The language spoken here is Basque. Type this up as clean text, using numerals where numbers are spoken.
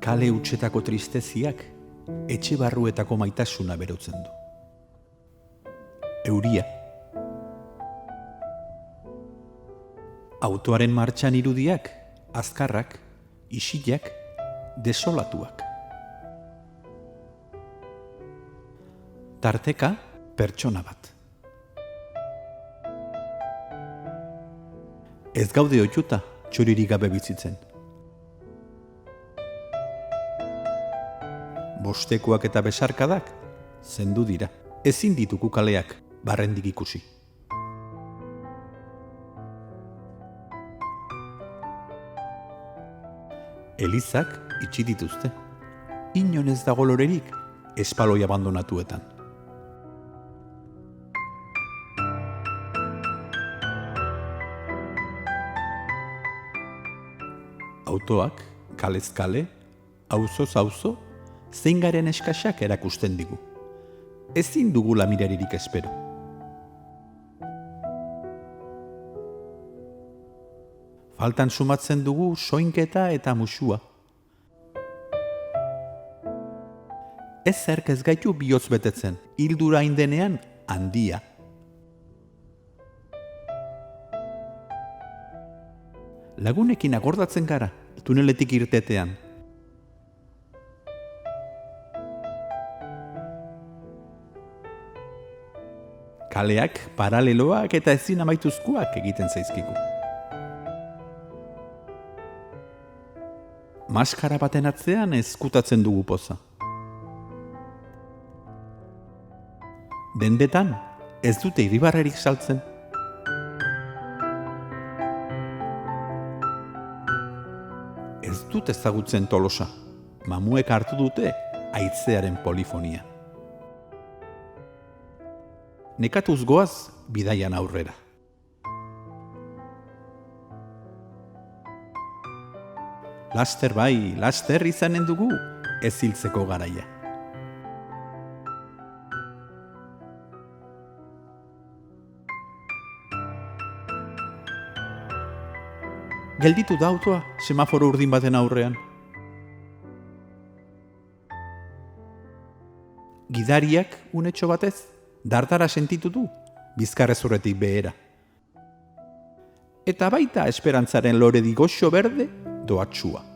Kale hutsetako tristeziak etxe barruetako maitasuna berotzen du. Euria. Autoaren martxan irudiak, azkarrak, isilak, desolatuak. Tarteka, pertsona bat. Ez gaude ohituta txoririk gabe bizitzen. Bostekoak eta besarkadak zendu dira. Ezin ditugu kaleak barrendik ikusi. Elizak itxi dituzte. Inon ez dago lorerik espaloi abandonatuetan. Autoak, kalez kale, auzoz auzo, zein garen eskasak erakusten digu. Ezin dugula miraririk espero. Faltan sumatzen dugu soinketa eta musua. Ez zerk ez gaitu bihotz betetzen, hildura indenean handia. Lagunekin agordatzen gara, tuneletik irtetean. Kaleak, paraleloak eta ezin amaituzkoak egiten zaizkigu. Maskara baten atzean ezkutatzen dugu poza. Dendetan, ez dute irribarrerik saltzen. Ez dut ezagutzen Tolosa. Mamuek hartu dute haitzearen polifonia. Nekatuz goaz bidaian aurrera. Laster bai, laster izanen dugu ez hiltzeko garaia. Gelditu da autoa semaforo urdin baten aurrean. Gidariak unetxo batez dardara sentitu du bizkarrezurretik behera. Eta baita esperantzaren lore digoxo berde doatsua.